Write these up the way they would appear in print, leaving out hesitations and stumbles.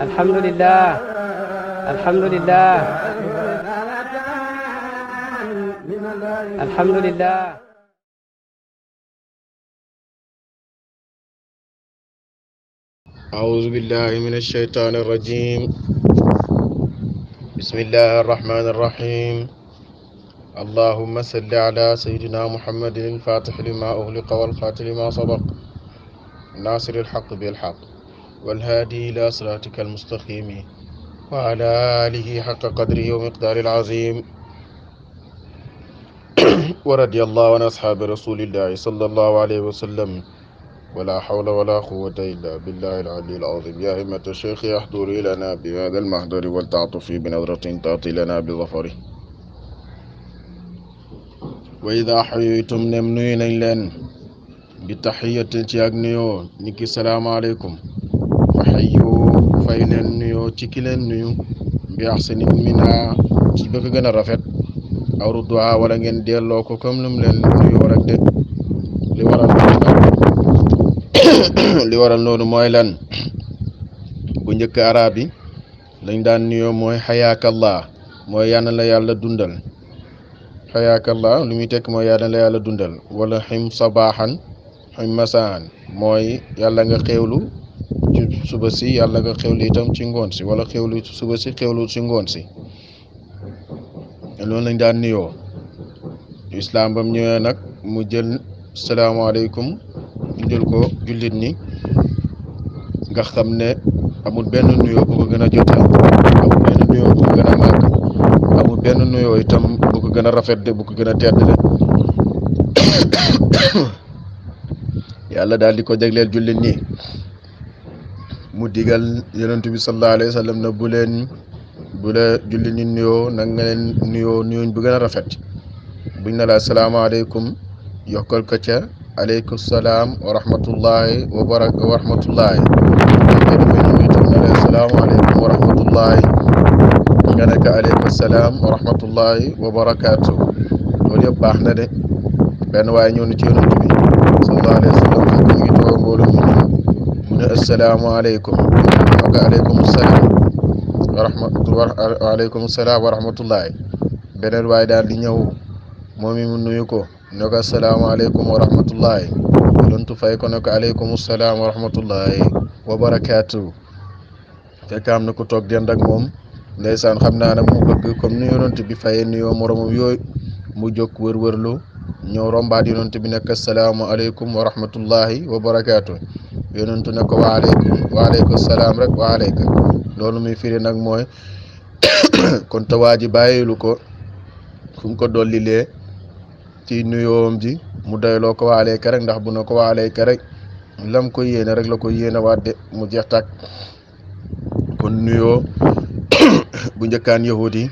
alhamdulillah alhamdulillah alhamdulillah أعوذ بالله من الشيطان الرجيم بسم الله الرحمن الرحيم اللهم صل على سيدنا محمد الفاتح لما أغلق والخاتم لما سبق ناصر الحق بالحق والهادي إلى صراطك المستقيم وعلى آله حق قدره ومقدار العظيم ورضي الله عن أصحاب رسول الله صلى الله عليه وسلم ولا حول ولا قوة إلا بالله العلي العظيم يا همة الشيخ احضر لنا بهذا المحضر والتعطف بنظرة تعطي لنا بظفره وإذا حييتم نمنين لن بتحية تياغنيو نيكي السلام عليكم فحيوا فايلن نيو تيكيلن نيو بأحسن منها تيبك غنا رافت أو ردوها ولا ngeen delloo ko comme num leen nuyoo rek de li waral noonu mooy lan bu njëkk arab yi lañ daan nuyoo mooy xayaakallah mooy yàlla la yàlla dundal xayaakallah lu muy tekk mooy yàlla la yàlla dundal wala xim sabaaxan xim masaan mooy yàlla nga xewlu ci suba si yàlla nga xewlu itam ci ngoon si wala xewlu ci suba si xewlu ci ngoon si loolu lañ daan nuyoo islam bam ñëwee nag mu jël salaamaaleykum jël ko jullit ñi nga xam ne amul benn nuyoo bu ko gën a jote amul benn nuyoo bu ko gën a màgg amul benn nuyoo itam bu ko gën a rafet de bu ko gën a tedd de yàlla daal di ko jagleel jullit ñi mu digal yonent bi sallallahu alayhi wa sallam ne bu la jullit ñi nuyoo nag nga leen nuyoo nuyuñ bu gën a rafet buñ ne la asalaamaaleykum yokkal ko ca aleykum salaam wa rahmatullahi wa rahmatullahi dafa ñëw itam ne la asalaamaaleykum wa rahmatullahi nga nekk aleykum salaam wa rahmatullahi wa barakaatu loolu yëpp baax na de benn waaye ñëw na ci yonent bi sallallahu alayhi wa sallam fekk mu ngi toog mbooloo mi ñëw mu ne asalaamaaleykum nga aleykum salaam waaleykum salaam wa rahmatullahi beneen waaye daal di ñëw moom mu nuyu ko ne ko asalaamaaleykum wa rahmatullahi yonentu fay ko ne ko aleykum salaam wa rahmatullahi wa barakaatu fekk am na ku toog dend ak moom ndeysaan xam naa nag mu bëgg comme ni yonent bi fayee nuyoo moromam yooyu mu jóg wër-wërlu ñëw rombaat yonent bi nekk asalaamaaleykum wa rahmatullahi wa barakaatu yonentu ne ko waaleykum salaam rek waaleyka loolu muy firi nag mooy kon tawaa ji bàyyilu ko fu mu ko dollilee ci nuyoom ji mu doyloo ko waaleyka rek ndax bu na ko waaleyka rek lam ko yéene rek la ko yéene waat de mu jeex tàkk kon nuyoo bu njëkkaan yahudi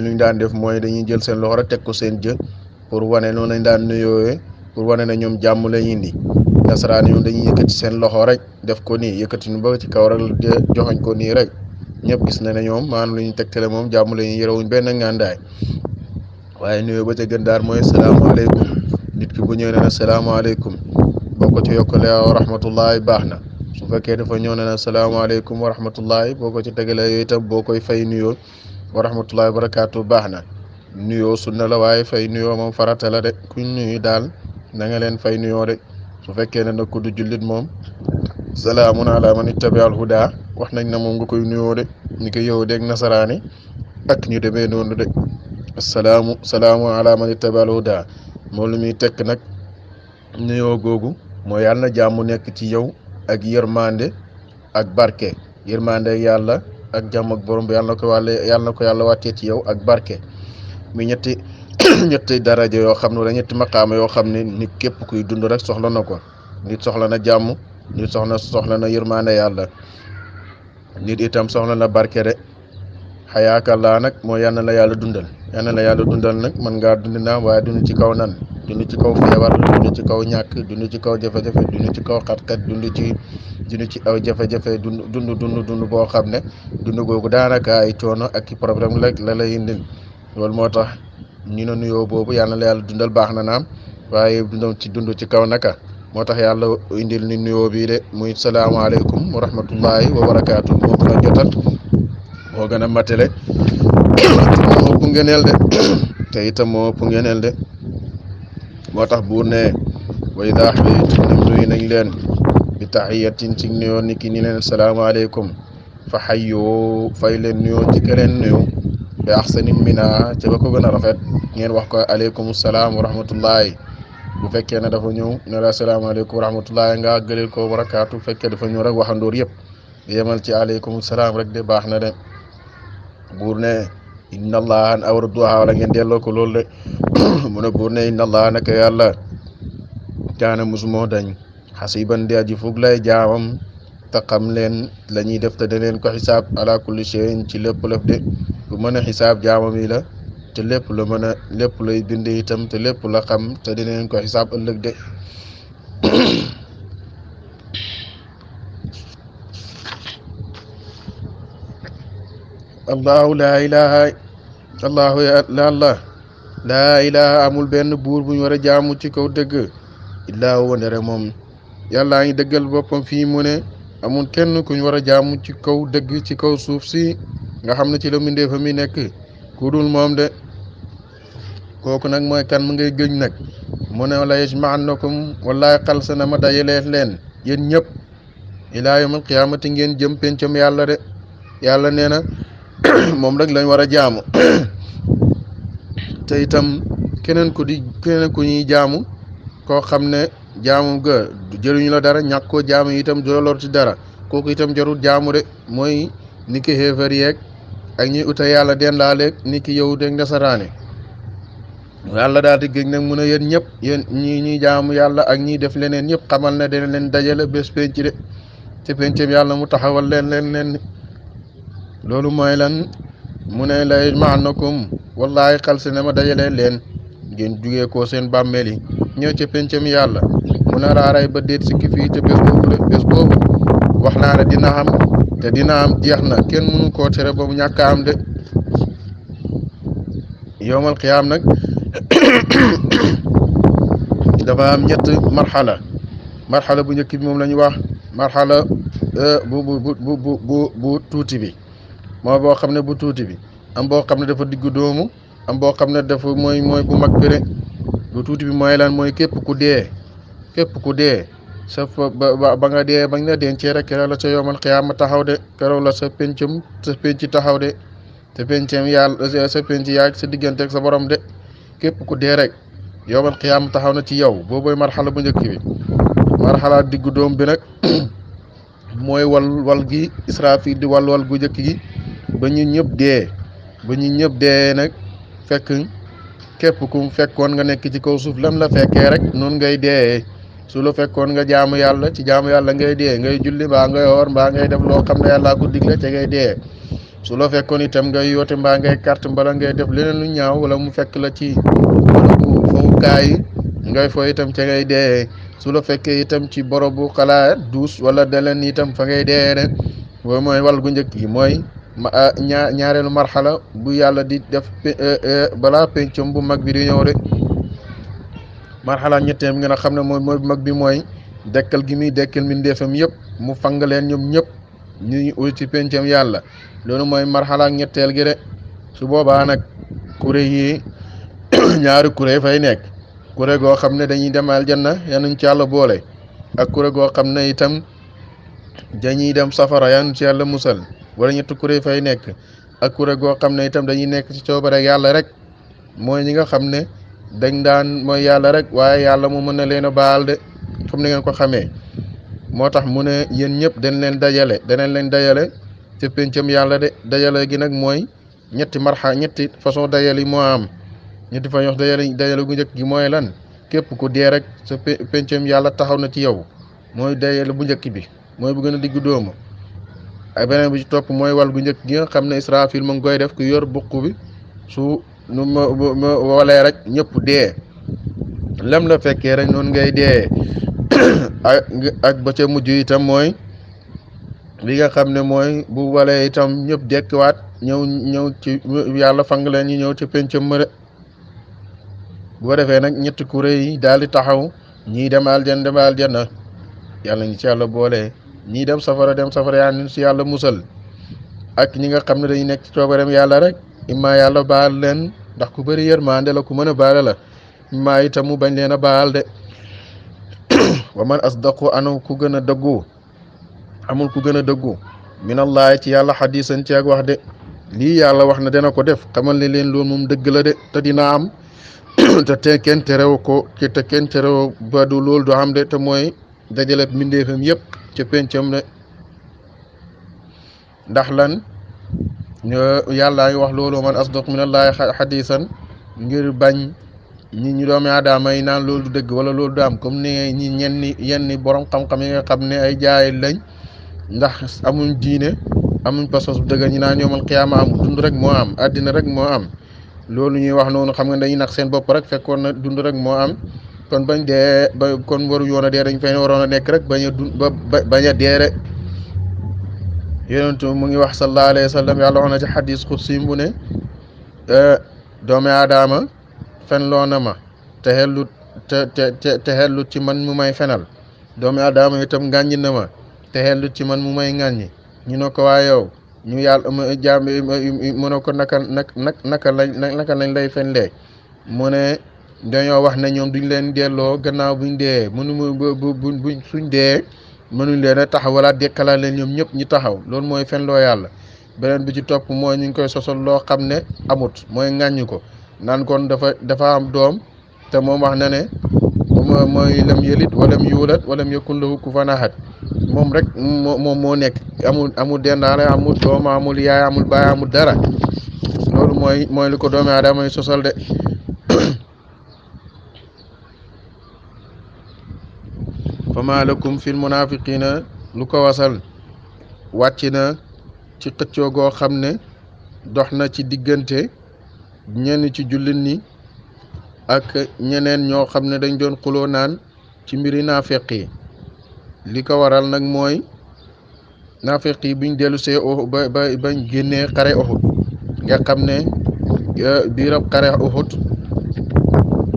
ñu daan def mooy dañuy jël seen loxo rek teg ko seen jë pour wane noonu lañ daan nuyoowee pour wane ne ñoom jàmm la ñuy indi nasaraan ñoom dañuy yëkkati seen loxo rek def ko nii yëkkati ñu ba ci kaw rek joxoñ ko nii rek ñëpp gis na ne ñoom maanaam lu ñu tegtale moom jàmm la ñuy yorewuñ benn ngàndaay waaye nuyoo ba ca gën daal mooy salaamaaleykum nit ki bu ñëwee ne na salaamaaleykum boo ko ci yokkalee wa rahmatullahi baax na su fekkee dafa ñëw ne na salaamaaleykum wa rahmatullahi boo ko ci tegalee yooyu itam boo koy fay nuyoo wa rahmatullahi wa barakaatu baax na nuyoo sunna la waaye fay nuyoo moom farata la de kuñ nuyu daal na nga leen fay nuyoo de su fekkee ne nag ku du jullit moom salaamun ala man ittabi al huda wax nañ na moom nga koy nuyoo de ñi ko yow deeg nasaraani ak ñu demee noonu de salaamu ala man ittabi al huda moom lu muy tekk nag nuyoo googu mooy yàlla na jàmm nekk ci yow ak yërmande ak barke yërmande yàlla ak jàmm ak borom bi yàlla na ko yàlla wàccee ci yow ak barke mi ñetti daraja yoo xam ne wala ñetti maqaama yoo xam ne nit képp kuy dund rek soxla na ko nit soxla na jàmm nit soxla na yërmande yàlla nit itam soxla na barke de xayaakallah nag mooy yal na la yàlla dundal nag mën ngaa dund naa waaye dund ci kaw nan dund ci kaw feebar dund ci kaw ñàkk dund ci kaw jafe-jafe dund ci kaw xat-xat dund ci aw jafe-jafe dund boo xam ne dund googu daanaka ay coono ak i problème la lay indil loolu moo tax ñu ne nuyoo boobu yal na la yàlla dundal baax na naam waaye dundam ci dund ci kaw naka moo tax yàlla indil ni nuyoo bii de muy salaamaaleykum wa rahmatullahi wa barakaatu moo gën a jotal moo gën a matale moo ëpp ngeneel de te itam moo ëpp ngeneel de moo tax buur ne wa idaa xayitum nem nuyu nañ leen bi taxiyatin ci nuyoo ni ki ni leen salaamaaleykum fa xayyoo fay leen nuyoo ci keneen nuyu bi axsani mina ca ba ko gën a rafet ngeen wax ko aleykum salaam wa rahmatullahi bu fekkee ne dafa ñëw ne la asalaamaaleykum wa rahmatullahi nga gëleel ko barakaatu bu fekkee dafa ñëw rek waxandoor yëpp yemal ci aleykum salaam rek de baax na de buur ne inna allah an awraduha wala ngeen delloo ko loolu de mu ne buur ne inna allah naka yàlla kaana musumoo dañ xasiban di aji fug lay jaamam te xam leen la ñuy def te daneen ko xisaab ala kulli shay'in ci lépp lëf de bu mën a xisaab jaamam yi la te lépp la mën a lépp lay bind itam te lépp la xam te dinañ ko xisaab ëllëg de allahu laa ilaha allahu yàlla laa ilaha amul benn buur bu ñu war a jaamu ci kaw dëgg illaa huwa ndere moom yàllaa ngi dëggal boppam fii mu ne amul kenn ku ñu war a jaamu ci kaw dëgg ci kaw suuf si nga xam ne ci la mbindeefa mi nekk ku dul moom de kooku nag mooy kan mu ngay gëñ nag mu ne la yajma'annakum wallahi xalsa na ma dajaleet leen yéen ñëpp ilaa yawmil qiyaamati ngeen jëm pencam yàlla de yàlla nee na moom rek lañ war a jaamu te itam keneen ku ñuy jaamu koo xam ne jaamu ga jëriñu la dara ñàkk koo jaamu itam du la lor ci dara kooku itam jarul jaamu de mooy ni ki xéefar yeeg ak ñi uta yàlla den laaleeg ni ki yow deg nasaraane yàlla daal di gëj nag mun a yéen ñëpp yéen ñuy jaamu yàlla ak ñiy def leneen ñëpp xamal ne dana leen dajale bés penc de ci pencam yàlla mu taxawal leen loolu mooy lan mu ne la yajma'annakum wallahi xalsi ne ma dajale leen ngeen jugee ko seen bàmmeel yi ñëw ca pencam yàlla mu ne raaray ba déet sikki fii te bés boobu de bés boobu wax naa ne dina am te dina am jeex na kenn mënu koo tere ba mu ñàkk a am de yowmal qiyaam nag dafa am ñett marxala bu njëkk bi moom la ñuy wax marxala bu tuuti bi moo boo xam ne bu tuuti bi am boo xam ne dafa diggu doomu am boo xam ne dafa mooy bu mag bi rek bu tuuti bi mooy lan mooy képp ku dee sa ba nga dee bañ la dencee rek keroog la sa yowmal qiyaama taxaw de keroog la sa penc taxaw de te pencam yàlla sa penc yaag sa diggante ak sa borom de képp ku dee rek yowmal qiyaama taxaw na ci yow boobooy marxala bu njëkk bi marxala diggu doom bi nag mooy wal gi Israafil di wal gu njëkk gi ba ñu ñëpp dee nag fekk képp ku fekkoon nga nekk ci kaw suuf lam la fekkee rek noonu ngay dee su la fekkoon nga jaamu yàlla ci jaamu yàlla ngay dee ngay julli mbaa ngay woor mbaa ngay def loo xam ne yàllaa ko digle te ngay dee su la fekkoon itam ngay yoote mbaa ngay carte mbala ngay def leneen lu ñaaw wala mu fekk la ci borobu fowukaay yi ngay fo itam ca ngay dee su la fekkee itam ci borobu xalaat duus wala deleen itam fa ngay dee rek boobu mooy wal gu njëkk yi mooy ñaareelu marxala bu yàlla di def balaa pencam bu mag bi di ñëw rek marxala ñetteel bi nga xam ne mooy bu mag bi mooy dekkal gi muy dekkal mbindeefam yëpp mu fang leen ñoom ñëpp ñu uy ci pencam yàlla loolu mooy marxala ñetteel gi de su boobaa nag kuré yi ñaari kuré fay nekk kuré goo xam ne dañuy dem aljanna yanuñ ci yàlla boole ak kuré goo xam ne itam dañuy dem safara yanuñ ci yàlla musal wala ñetti kuré fay nekk ak kuré goo xam ne itam dañuy nekk ci coobare yàlla rek mooy ñi nga xam ne dañ daan mooy yàlla rek waaye yàlla mu mën na leen a baal de comme ni ngeen ko xamee moo tax mu ne yéen ñëpp danañ leen dajale ci pencam yàlla de dajale gi nag mooy ñetti façon dajale yi moo am ñetti façon dajale gu njëkk gi mooy lan képp ku dee rek sa pencam yàlla taxaw na ci yow mooy dajale bu njëkk bi mooy bu gën a diggu dóomu ak beneen bi ci topp mooy wal gu njëkk gi nga xam ne Israafil mu ngi koy def ku yor buq bi su nu ma walee rek ñëpp dee lam la fekkee rek noonu ngay dee ak ba ca mujj itam mooy li nga xam ne mooy bu walee itam ñëpp dekkiwaat ñëw ci yàlla fang leen ñu ñëw ci pencam ma de bu ko defee nag ñetti kuréel yi daal di taxaw ñii dem aljanna yàlla ñu ci yàlla boole ñii dem safara yaa ñu si yàlla musal ak ñi nga xam ne dañu nekk ci coobareem yàlla rek imma yàlla baal leen ndax ku bëri yërmande la ku mën a baale la imma itam mu bañ leen a baal de wa man asdaqu anu ku gën a dëggu amul ku gën a dëggu minallahi ci yàlla xadisan ci ak wax de lii yàlla wax na dana ko def xamal ne leen loolu moom dëgg la de te dina am te kenn terew ko te kenn terew ba du loolu du am de te mooy dajale mbindeefam yëpp ca pencam de ndax lan yàlla ngi wax loolu man asdaq minallahi xadisan ngir bañ ñi doomi aadama yi naan loolu du dëgg wala loolu du am comme ni ñi yenn borom xam-xam yi nga xam ne ay jaay lañ ndax amuñ diine amuñ pasos bu dëgg ñi naan yoomal xiyaama am dund rek moo am àddina rek moo am loolu ñuy wax noonu xam nga dañuy nax seen bopp rek fekkoon na dund rek moo am kon bañ dee ba kon waru yoon a dee dañ fay waroon a nekk rek bañ a dund bañ a dee rek yonent mu ngi wax sallallahu alayhi wa sallam yàlla wax na ci xadis xudsi bu ne doomi aadama fen loo na ma te xellut ci man mu may fenal doomi aadama itam ngàññi na ma te xellut ci man mu may ngàññi ñu ne ko waa yow ñu yàlla jaam mu ne ko naka lañ lay fenlee mu ne dañoo wax ne ñoom duñ leen delloo gannaaw buñ dee buñ suñ dee mënuñ leen a taxawalaat dekkalaat leen ñoom ñëpp ñu taxaw loolu mooy fenloo yàlla beneen bi ci topp mooy ñu ngi koy sosal loo xam ne amut mooy ŋàññi ko naan kon dafa am doom te moom wax na ne mooy lam yëlit walam yuulat walam yakun lahu kufuwan ahad moom rek moom moo nekk amul dendaale amul doom amul yaay amul baay amul dara loolu mooy li ko doomi aadama yi sosal de fama lakum fil munafiqina lu ko wasal wàcc na ci xëccoo goo xam ne dox na ci diggante ñenn ci jullit ñi ak ñeneen ñoo xam ne dañ doon xuloo naan ci mbiri naafeq yi li ko waral nag mooy naafeq yi biñ dellu see bañ génnee xare Uhud nga xam ne biirab xare Uhud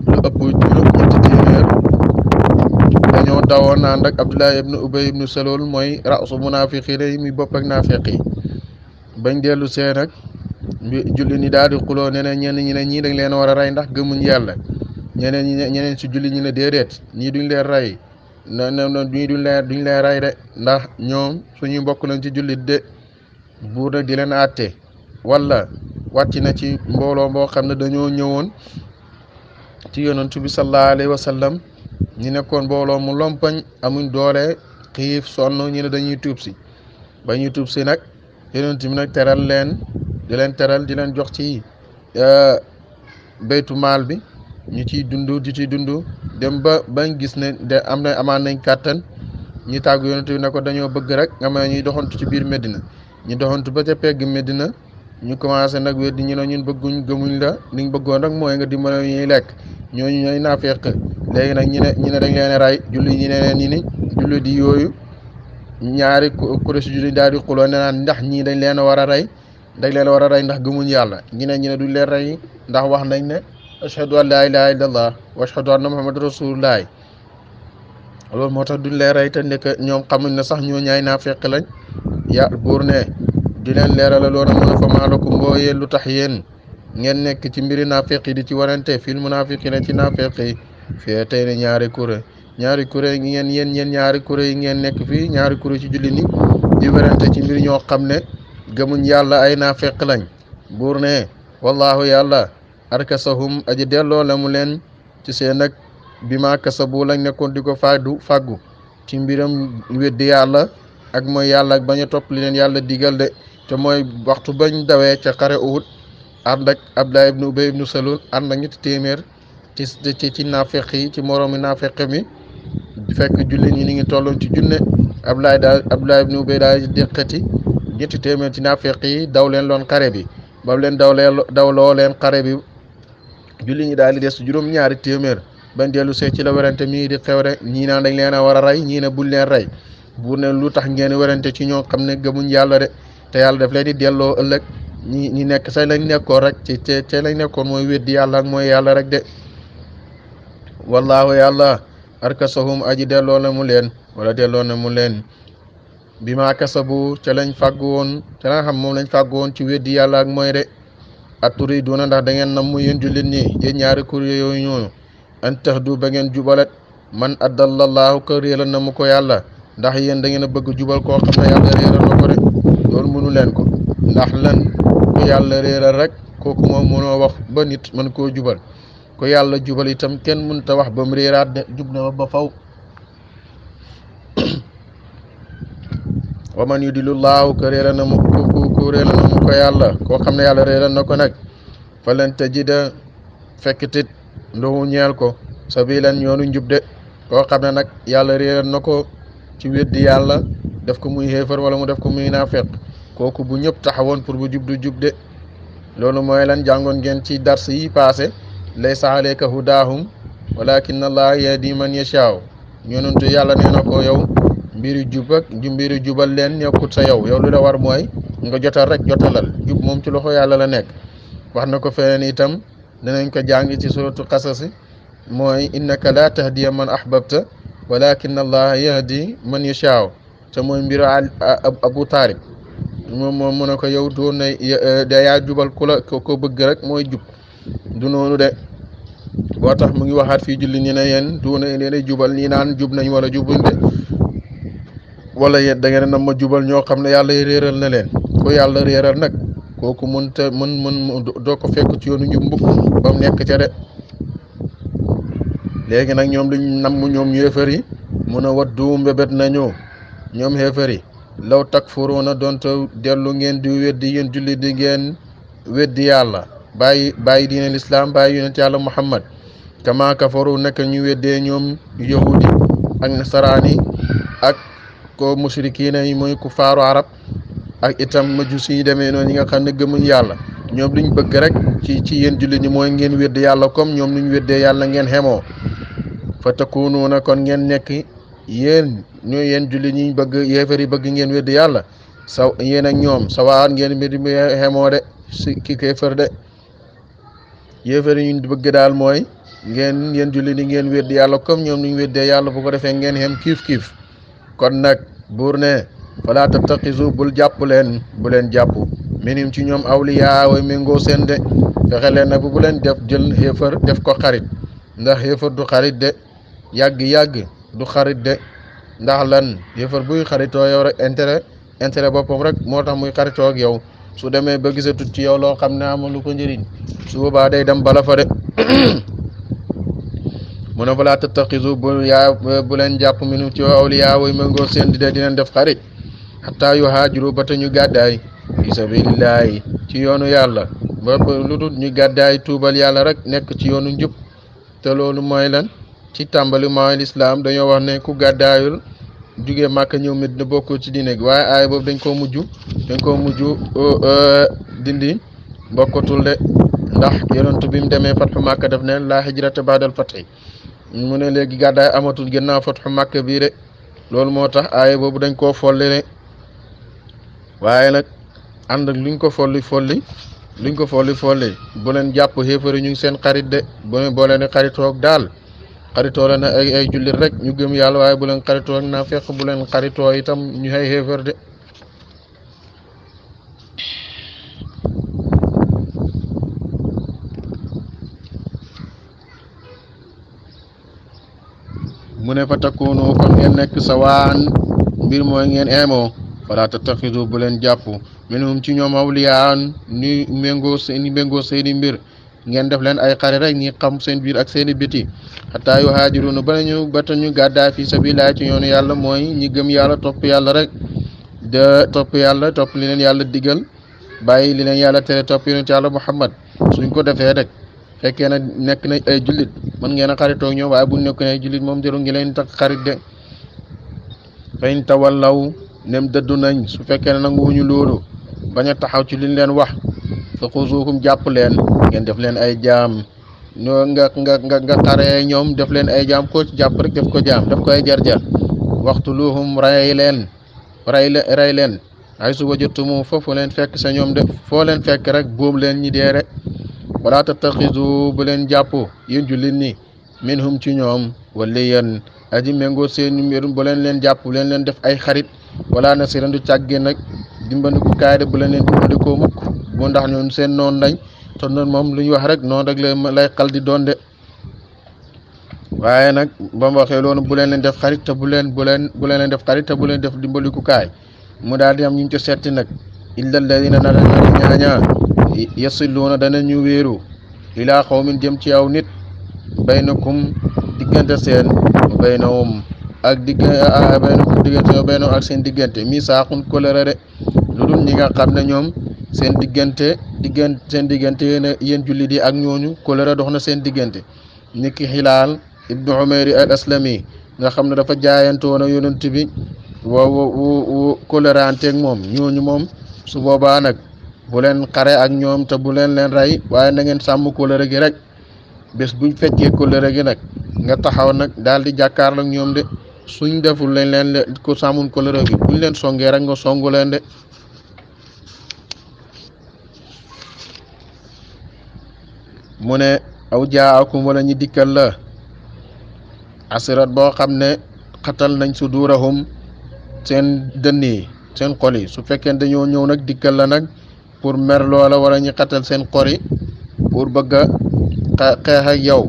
lu ëpp juróom-ñetti téeméer dañoo dawoon naan rek Abdullah ibnu Ubay ibnu Salul mooy rasu munaafiqiina yi muy bopp ak naafeq yi bañ dellu see nag julli ni daal di xuloo ne ñenn ñi ne ñii dañ leen war a rey ndax gëmuñ yàlla ñeneen si julli ñi ne déedéet ñii duñ leen rey ñii duñ leen rey de ndax ñoom suñuy mbokk lañ ci jullit de buur nag di leen àtte wala wàcc na ci mbooloo boo xam ne dañoo ñëwoon ci yonantu bi sallallahu alayhi wa sallam ñi nekkoon mbooloo mu lompañ amuñ doole xiif sonn ñu ne dañuy tuub si ba ñuy tuub si nag yonantu bi nag teral leen di leen jox ci baytu maal bi ñu ciy dund dem ba bañ gis ne de amaan nañ kàttan ñi tàggu yonent bi ne ko dañoo bëgg rek nga may ñuy doxantu ci biir Medina ñu doxantu ba ca pegg Medina ñu commencé nag weddi ñu ne ñun gëmuñ la liñ bëggoon rek mooy nga dimbale ñuy lekk ñooñu ñooy naafeq léegi nag ñi ne dañ leen rey julli ñi ne ñi ni julli di yooyu ñaari kuréel julli daal di xuloo ne naan ndax ñii dañ leen a war a rey ndax gëmuñ yàlla ñi ne duñ leen rey ndax wax nañ ne ashhadu an laa ilaaha illallah wa ashhadu anna muhammad rasulullah loolu moo tax duñ leen rey te nekk ñoom xamuñ ne sax ñoo ñaay naafeq lañ ya buur ne di leen leerala loolu mu ne fa maalakum mbooyee lu tax yéen ngeen nekk ci mbiri naafeq yi di ci warante fil munaafiqiina ci naafeq yi fii tey ne ñaari kuréel ngeen ñaari kuréel yi ngeen nekk fii ñaari kuréel ci julli ni di warante ci mbir ñoo xam ne gëmuñ yàlla ay naafeq lañ buur ne wallahu yàlla arkasahum aji delloo la mu leen ci seen ak bi ma kasabu lañ nekkoon di ko fàggu ci mbiram weddi yàlla ak mooy yàlla ak bañ a topp li leen yàlla digal de te mooy waxtu bañ dawee ca xare Uhud ànd ak Abdullah ibnu Ubay ibnu Salul ànd ak ñetti téeméer ci naafeq yi ci moroomi naafeq mi fekk julli ñi ni ngi tolloon ci junne Abdullah ibnu Ubay daal di déqati ñetti téeméer ci naafeq yi daw leen loon xare bi ba leen dawloo leen xare bi julli ñi daal di des juróom-ñaari téeméer bañ dellu see ci la werante mii di xew rek ñii naan dañ leen a war a rey ñii ne buñ leen rey buur ne lu tax ngeen werante ci ñoo xam ne gëmuñ yàlla de te yàlla daf leen di delloo ëllëg ñi nekk say lañ nekkoon rek ci lañ nekkoon mooy weddi yàlla ak mooy yàlla rek de wallahu yàlla arkasahum aji delloo na mu leen wala delloo na mu leen bi ma kasabu ca lañ fàggu woon ca la nga xam moom lañ fàggu woon ci weddi yàlla ak mooy de aturiduuna ndax da ngeen nam mu yéen jullit ñi yéen ñaari kuréel yooyu ñooñu an tahdu ba ngeen jubalat man addallallahu ko réeral na mu ko yàlla ndax yéen da ngeen a bëgg jubal koo xam ne yàlla réeral na ko de loolu mënu leen ko ndax lan ko yàlla réeral rek kooku moom mënoo wax ba nit mën koo jubal ko yàlla jubal itam kenn mënut a wax ba mu réeraat de jub na ba faw wa man yudilullahu ko réeral na mu ku réeral na mu ko yàlla koo xam ne yàlla réeral na ko nag falan tajida fekkitit ndomu ñeel ko sabilan yoonu njub de koo xam ne nag yàlla réeral na ko ci weddi yàlla def ko muy xéefar wala mu def ko muy naafeq kooku bu ñëpp taxawoon pour bu jub du jub de loolu mooy lan jàngoon ngeen ci dars yi passé laysa alayka hudaahum walakin allah yahdi man yashaaw ñonuntu yàlla nee na ko yow mbiri jub ak mbiri jubal leen nekkut sa yow lu la war mooy nga jotal rek jotalal jub moom ci loxo yàlla la nekk wax na ko feneen itam danañ ko jàng ci suratu qasas mooy innaka la tahdiya man ahbabta walakin allah yahdi man yashaaw te mooy mbiru abu taalib moom mu ne ko yow doon na da yaa jubal ku la ko bëgg rek mooy jub du noonu de boo tax mu ngi waxaat fii julli ñi ne yéen doona leen jubal ñi naan jub nañ wala jubuñ de wala yéen da ngeen nam ma jubal ñoo xam ne yàlla réeral na leen ko yàlla réeral nag kooku mën doo ko fekk ci yoonu njub mbukk ba mu nekk ca de léegi nag ñoom luñ namm ñoom yéefar yi mun a waddu mbébét nañu ñoom xéefar yi law takfuruuna doonte dellu ngeen di weddi yéen julli di ngeen weddi yàlla bàyyi diine lislaam bàyyi yonent yàlla muhammad kama kafaru nekk ñu weddee ñoom yahudi ak nasaraani ak ko musrikiina yi mooy ku faaru arab ak itam majusi yi demee noonu ñi nga xam ne gëmuñ yàlla ñoom liñ bëgg rek ci yéen julli ñi mooy ngeen weddi yàlla comme ñoom nuñ weddee yàlla ngeen xemoo fa takunuuna kon ngeen nekk yéen julli ñi bëgg yéefar yi bëgg ngeen weddi yàlla yéen ak ñoom sawaan ngeen mbir mi xemoo de si ki kéefar de yéefar yi ñu bëgg daal mooy yéen julli ni ngeen weddi yàlla comme ñoom nuñ weddee yàlla bu ko defee ngeen xem kiif kon nag buur ne fala tattaxisu bu leen jàpp minim ci ñoom awliyaa way méngoo seen de fexe leen nag bu leen jël xéefar def ko xarit ndax xéefar du xarit de yàgg du xarit de ndax lan xéefar buy xaritoo yow rek intérêt boppam rek moo tax muy xaritoo ak yow su demee ba gisatut ci yow loo xam ne amalu ko njëriñ su boobaa day dem bala fa de mu ne falaa tattaxisu bu leen jàpp minu ci awliyaa way méngoo seen di leen def xarit xataa yu haajiru ba te ñu gàddaay fi sabilillahi ci yoonu yàlla ba lu dul ñu gàddaay tuubal yàlla rek nekk ci yoonu njub te loolu mooy lan ci tàmbali mooy lislaam dañoo wax ne ku gàddaayul jugee Màkka ñëw Medina bokk ci diine gi waaye aaya boobu dañ koo mujj dindi bokkatul de ndax yonent bi mu demee fatxu Màkka def ne laa hijrata baadal fatxi mu ne léegi gàddaay amatul gannaaw fatxu Màkka bii de loolu moo tax aaya boobu dañ koo folli de waaye nag ànd ak luñ ko folli bu leen jàpp xéefari ñu ngi seen xarit de boo leen xaritoog daal xaritoo la ne ay jullit rek ñu gëm yàlla waaye bu leen xaritoo ak naa fekk bu leen xaritoo itam ñu xëy xéefar de mu ne fa takunu kon ngeen nekk sawaan mbir mooy ngeen emoo fala tattaxidu bu leen jàpp minhum ci ñoom awliyaan ni méngoo seeni mbir ngeen def leen ay xare rek ñi xam seen biir ak seeni biti xataa yu haajiruna ba ñu gàddaay fi sabilillah ci yoonu yàlla mooy ñi gëm yàlla topp yàlla rek topp li leen yàlla digal bàyyi li leen yàlla tere topp yonent yàlla muhammad suñ ko defee rek fekkee na nekk na ay jullit mën ngeen a xaritoo ñoom waaye bu nekk na ay jullit moom jëru ngi leen tak xarit de fayn tawallaw nem dëddu nañ su fekkee ne nanguwuñu loolu bañ a taxaw ci liñ leen wax fa xuzuukum jàpp leen ngeen def leen ay jaam ñoo nga xaree ñoom def leen ay jaam koo ci jàpp rek def ko jaam def ko ay jar-jar waqtuluhum rey leen ay su wajatumu foofu leen fekk sa ñoom de foo leen fekk rek boobu leen ñi dee rek wala tattaxizu bu leen jàpp yéen jullit ni minhum ci ñoom waliyan aji méngoo seen mbir bu leen jàpp bu leen def ay xarit wala nasiran du càggee nag dimbandiku kaay de bu leen dimbandikoo mukk bu ndax ñoom seen noonu lañ te noonu moom lu ñu wax rek noonu rek lay xal di doon de waaye nag ba mu waxee loolu bu leen def xarit te bu leen def xarit te bu leen def dimbaliku kaay mu daal di am ñu ci setti nag illa alladina na ñaaña yasilluuna dana ñu wéeru ilaa xawmin jëm ci aw nit baynakum diggante seen baynahum ak baynakum diggante ak seen diggante misaaxun kóllëre de lu dul ñi nga xam ne ñoom seen diggante yéen jullit yi ak ñooñu kóllëre dox na seen diggante niki Hilaal ibnu Umayr al Aslami nga xam ne dafa jaayantoon ak yonent bi wo kóllëranteeg moom ñooñu moom su boobaa nag bu leen xare ak ñoom te bu leen rey waaye na ngeen sàmm kóllëre gi rek bés buñ fekkee kóllëre gi nag nga taxaw nag daal di jàkkaarloo ak ñoom de suñ deful leen ko sàmmun kóllëre gi buñ leen songee rek nga songu leen de mu ne aw jaakum wala ñi dikkal la asirat boo xam ne xatal nañ sudurahum seen dënn yi seen xol yi su fekkee dañoo ñëw nag dikkal la nag pour mer loola wala ñu xatal seen xol yi pour bëgg a xeex ak yow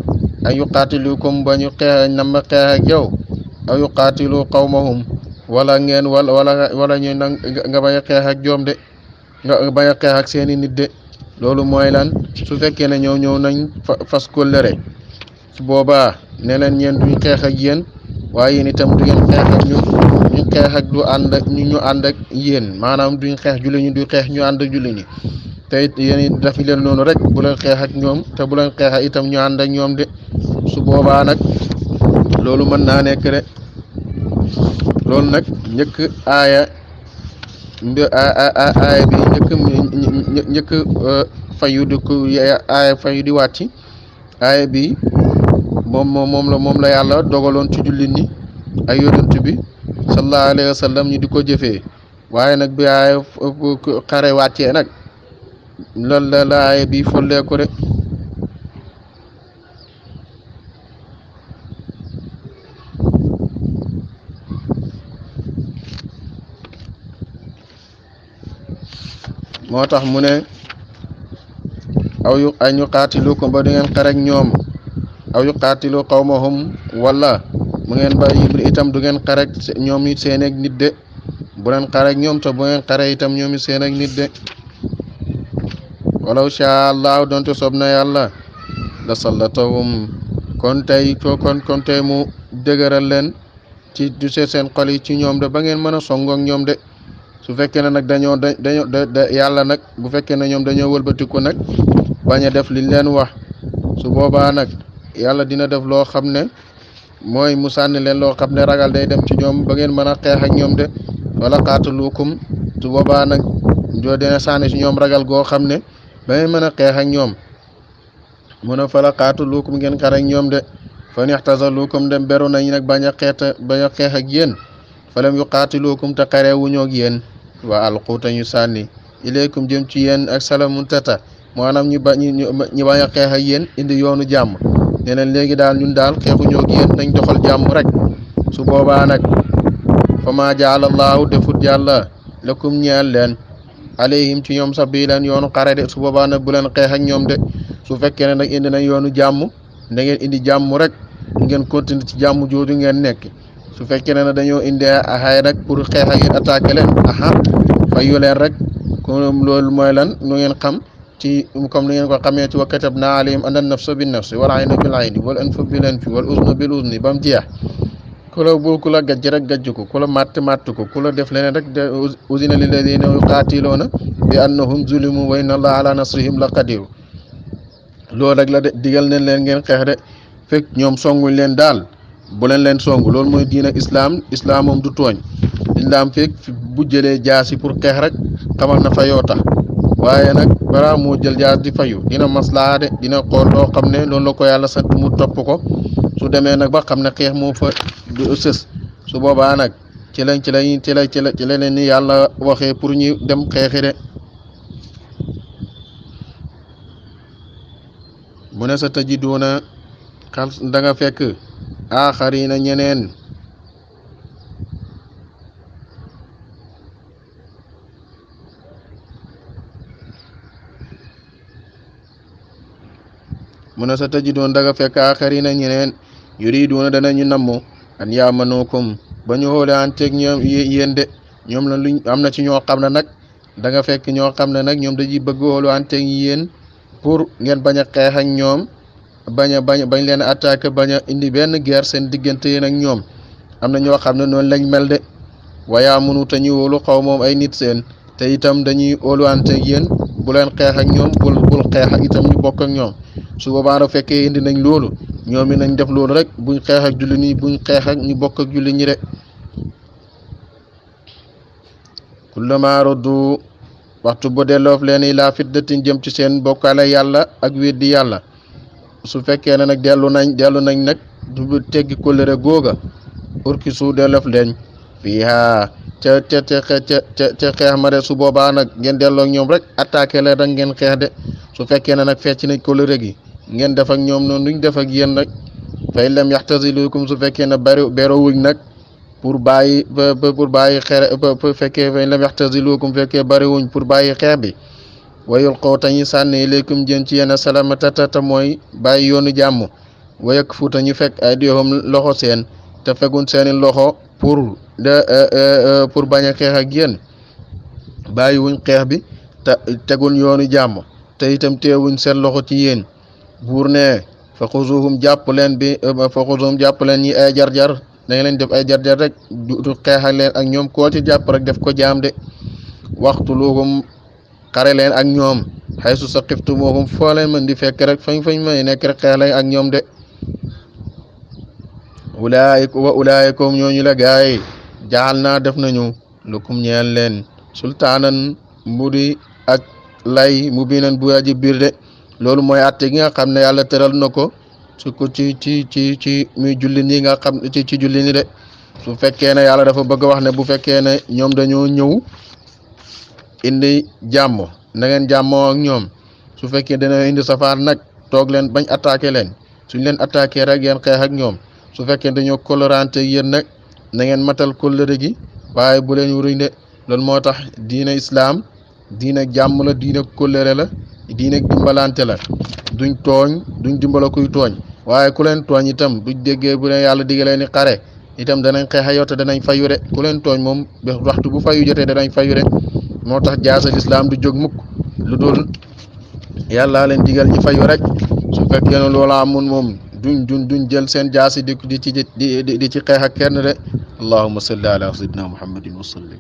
ay yuqaatilukum ba ñu xeex ak yow ay yuqaatilu qawmahum wala ngeen wala ñu nga bañ a xeex ak joom de nga bañ a xeex ak seeni nit de loolu mooy lan su fekkee ne ñëw nañ fas kóllëre su boobaa ne leen ñeen duñ xeex ak yéen waaye yéen itam du ngeen xeex ak ñu xeex ak du ànd ak ñu ànd ak yéen maanaam duñ xeex julli ñi du xeex ñu ànd ak julli ñi te it yéen dafi leen noonu rek bu leen xeex ak ñoom te bu leen xeex ak itam ñu ànd ak ñoom de su boobaa nag loolu mën naa nekk de loolu nag njëkk aaya bi njëkk fayu di ko aaya fayu di wàcc aaya bi moom la yàlla dogaloon ci jullit ñi ay yonent bi sallallahu alayhi wa sallam ñu di ko jëfee waaye nag bi aaya xare wàccee nag loolu la aaya bi folleeku de moo tax mu ne ay ñu qaatilukum ba du ngeen xare ak ñoom aw yu qaatilu qawmahum wala mu ngeen ba itam du ngeen xare ak ñoom it seen ak nit de bu leen xare ak ñoom te bu ngeen xare itam ñoom it seen ak nit de walaw shaa Allah donte soob na yàlla la sallatahum kon tey mu dëgëral leen ci du seen xol yi ci ñoom de ba ngeen mën a song ak ñoom de su fekkee ne nag dañoo yàlla nag bu fekkee ne ñoom dañoo wëlbatiku nag bañ a def liñ leen wax su boobaa nag yàlla dina def loo xam ne mooy mu sànni leen loo xam ne ragal day dem ci ñoom ba ngeen mën a xeex ak ñoom de wala qaataluukum su boobaa nag doo dina sànni ci ñoom ragal goo xam ne ba ngeen mën a xeex ak ñoom mun a fala qaataluukum ngeen xare ak ñoom de fa nixtazaluukum dem beru nañ nag bañ a xeex ak yéen falam yuqaatiluukum te xare wuñoo ak yéen wa alquuta ñu sànni ilaykum jëm ci yéen ak salamun tata maanaam ñu bañ a xeex ak yéen indi yoonu jàmm ne leen léegi daal ñun daal xeexuñoo ak yéen nañ doxal jàmm rek su boobaa nag fa maa jaala allaahu defut yàlla lakum ñeel leen alayhim ci ñoom sabilan yoonu xare de su boobaa nag bu leen xeex ak ñoom de su fekkee ne nag indi nañ yoonu jàmm da ngeen indi jàmm rek ngeen continuer ci jàmm jooju ngeen nekk su fekkee ne dañoo indi axaay rek pour xeex ak yéen attaqué leen fayu leen rek comme loolu mooy lan nu ngeen xam ci comme ni ngeen ko xamee ci wa katabna alayhim anna nafsa bin nafsi wal ayna bil ayni wal anfa bil anfi wal uzna bil uzni ba mu jeex ku la gajj rek gajj ko ku la matt ko ku la def leneen rek de uzina lilladina yuqatiluuna bi annahum zulimu wa inna allaha ala nasrihim la qadir loolu rek la de digal nañ leen ngeen xeex de fekk ñoom songuñ leen daal bu leen songu loolu mooy diin ak islam moom du tooñ islam fekk bu jëlee jaasi pour xeex rek xamal na fayoo tax waaye nag balaa moo jël jaas di fayu dina maslaa de dina xool loo xam ne loolu la ko yàlla sant mu topp ko su demee nag ba xam ne xeex moo fa sës su boobaa nag ci la leen ni yàlla waxee pour ñu dem xeexi de mu ne sa tajiduuna xal da nga fekk aaxarina ñeneen mu ne sa tajidoon da nga fekk aaxarina ñeneen yuriduuna danañu namm an yaamanukum ba ñu xoole anteeg ñoom yéen de ñoom la luñ am na ci ñoo xam ne nag da nga fekk ñoo xam ne nag ñoom dañuy bëgg xoolu anteeg yéen pour ngeen bañ a xeex ak ñoom bañ leen attaqué bañ a indi benn guerre seen diggante yéen ak ñoom am na ñoo xam ne noonu lañ mel de wayaa mënu te ñu wóolu xaw moom ay nit seen te itam dañuy óoluwante ak yéen bu leen xeex ak ñoom bul xeex ak itam ñu bokk ak ñoom su boobaa nag fekkee indi nañ loolu ñoom it nañ def loolu rek buñ xeex ak julli ñi buñ xeex ak ñu bokk ak julli ñi de kullama roddu waxtu bu delloof leen ilaa fitnatin jëm ci seen bokkaale yàlla ak weddi yàlla su fekkee ne nag dellu nañ nag du teggi kóllëre googa urki su delloof leen fiiha ca xeex ma de su boobaa nag ngeen delloo ak ñoom rek attaqué leen rek ngeen xeex de su fekkee ne nag fecc nañ kóllëre gi ngeen def ak ñoom noonu duñ def ak yéen nag fay lam yaxtasilukum su fekkee ne bero wuñ nag pour bàyyi xeex fekkee fay lam yaxtasilukum fekkee bari wuñ pour bàyyi xeex bi wayul xaw tañu sànni ilaykum jën ci yenn salamatata mooy bàyyi yoonu jàmm wayak fuuta ñu fekk ay dioxam loxo seen te fekkuñ seeni loxo pour bañ a xeex ak yéen bàyyi wuñ xeex bi te tegul yoonu jàmm te itam teewuñ seen loxo ci yéen buur ne fa xuzuhum jàpp leen ñi ay jar-jar da nga leen def ay jar-jar rek du xeex ak leen ak ñoom koo ci jàpp rek def ko jaam de waxtuluhum xare leen ak ñoom xay su saqiftumuhum foo leen mën di fekk rek fañ may nekk rek xeex leen ak ñoom de ulaayikum ñooñu la gaay jaxal naa def nañu lukum ñeel leen sultaanan mbudi ak lay mu binan bu aji biir de loolu mooy atte gi nga xam ne yàlla tëral na ko su ko ci muy julli ñi nga xam ci julli ñi de su fekkee ne yàlla dafa bëgg wax ne bu fekkee ne ñoom dañoo ñëw indi jàmm na ngeen jàmmoo ak ñoom su fekkee dana indi safaan nag toog leen bañ attaqué leen suñ leen attaqué rek ngeen xeex ak ñoom su fekkee dañoo colorante yéen nag na ngeen matal kóllëre gi waaye bu leen wuruñ de loolu moo tax diina islaam diina jàmm la diina kóllëre la diina dimbalante la duñ tooñ duñ dimbala kuy tooñ waaye ku leen tooñ itam duñ déggee bu leen yàlla digalee ni xare itam danañ xeex yow te danañ fayu de ku leen tooñ moom waxtu bu fayu jotee danañ fayu de moo tax jaasal islam du jóg mukk lu dul yàlla leen digal ñi fayu rek su fekkee ne loola amun moom duñ jël seen jaasi di ci xeex ak kenn de allahumma salli ala sayyidina muhammadin wa sallim